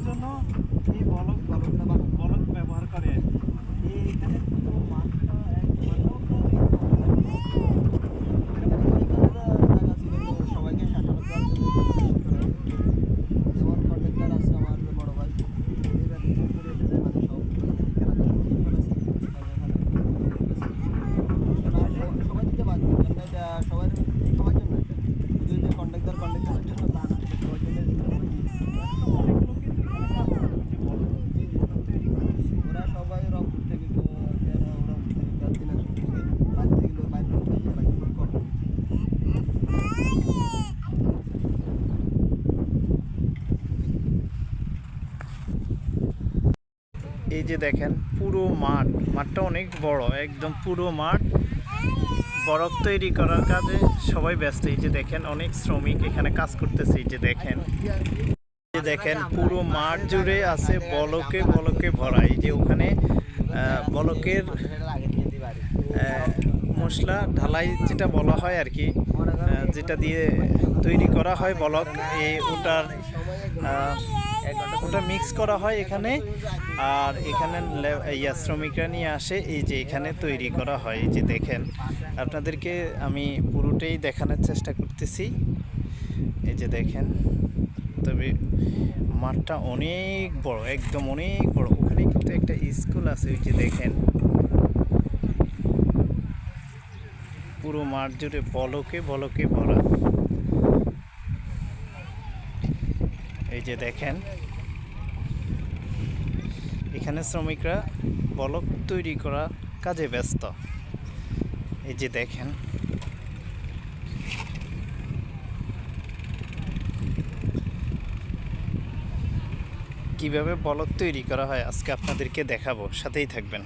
জন্য এই বলক ব্যবহার করে। এইখানে পুরো মাঠটা সবাইকে সাক্ষাৎ যেমন কন্ট্রাক্টর আছে আমার বড় ভাই সবাই দিতে পারবে সবার সবার জন্য যদি কন্ট্রাক্টরের জন্য তা না সবার জন্য ওরা সবাই রংপুর থেকে ওরা বাইরে থেকে এই যে দেখেন পুরো মাঠটা অনেক বড়, একদম পুরো মাঠ বরফ তৈরি করার কাজে সবাই ব্যস্ত। এই যে দেখেন অনেক শ্রমিক এখানে কাজ করতেছে। এই যে দেখেন পুরো মাঠ জুড়ে আছে বলকে বলকে ভরা। এই যে ওখানে বলকের মশলা ঢালাই যেটা বলা হয় আর কি, যেটা দিয়ে তৈরি করা হয় বলক, ওটা মিক্স করা হয় এখানে। আর এখানে শ্রমিকরা নিয়ে আসে, এই যে এখানে তৈরি করা হয়। এই যে দেখেন, আপনাদেরকে আমি পুরোটাই দেখানোর চেষ্টা করতেছি। এই যে দেখেন, তবে মাঠটা অনেক বড়, একদম অনেক বড়। ওখানে কিন্তু একটা স্কুল আছে। ওই যে দেখেন পুরো মাঠ জুড়ে বলকে বলকে ভরা। এই যে দেখেন এখানে শ্রমিকরা বলক তৈরি করা কাজে ব্যস্ত। এই যে দেখেন কিভাবে বলক তৈরি করা হয় আজকে আপনাদেরকে দেখাবো, সাথেই থাকবেন।